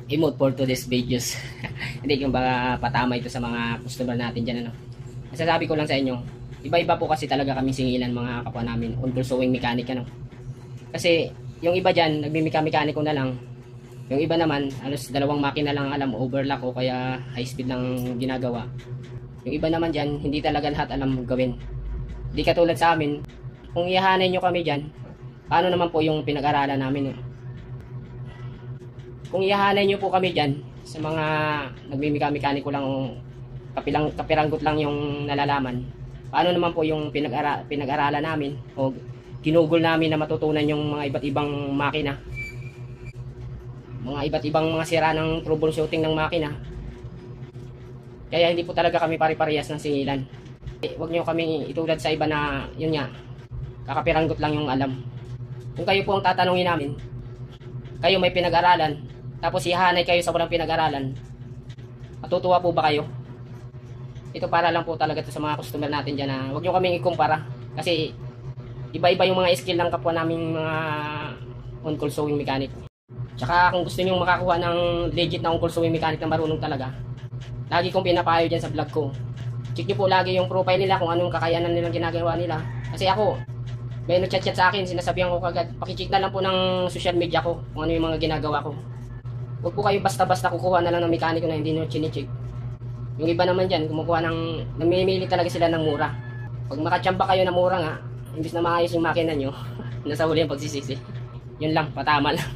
emote for today's videos. Hindi yung baka patama ito sa mga customer natin dyan, ano. Masasabi ko lang sa inyo, iba-iba po kasi talaga kami singilan mga kapwa namin on pursuing mechanic, ano. Kasi yung iba dyan, nagmimika-mekaniko na lang. Yung iba naman, alos dalawang makina lang alam, overlock o kaya high speed lang ginagawa. Yung iba naman dyan, hindi talaga lahat alam gawin. Hindi katulad sa amin, kung ihahanay nyo kami dyan, paano naman po yung pinag-aralan namin, Kung ihahanay nyo po kami dyan, sa mga nagmimika-mekaniko lang, kapiranggot lang yung nalalaman, paano naman po yung pinag-aralan namin o ginugol namin na matutunan yung mga iba't ibang makina, mga iba't ibang mga sira ng troubleshooting ng makina. Kaya hindi po talaga kami pare-parehas ng singilan. Huwag nyo kami itulad sa iba na yun nga, kakapiranggot lang yung alam. Kung kayo po ang tatanungin namin, kayo may pinag-aralan, tapos ihahanay kayo sa walang pinag-aralan, matutuwa po ba kayo? Ito para lang po talaga ito sa mga customer natin dyan na huwag nyo kaming ikumpara. Kasi iba-iba yung mga skill ng kapwa naming mga on-call sewing mechanic. Tsaka kung gusto nyo makakuha ng legit na on-call sewing mechanic na marunong talaga, lagi kong pinapayo dyan sa vlog ko. Check nyo po lagi yung profile nila kung anong kakayanan nilang ginagawa nila. Kasi ako, may nag-chat-chat sa akin, sinasabihan ko kagad, pakicheck na lang po ng social media ko kung ano yung mga ginagawa ko. Huwag po kayo basta-basta kukuha na lang ng mekaniko na hindi nyo chine-check. Yung iba naman dyan, kumukuha namimili talaga sila ng mura. Pag makachamba kayo na mura nga, imbis na maayos yung makina nyo, nasa huli yung pagsisisi. Yun lang, patama lang.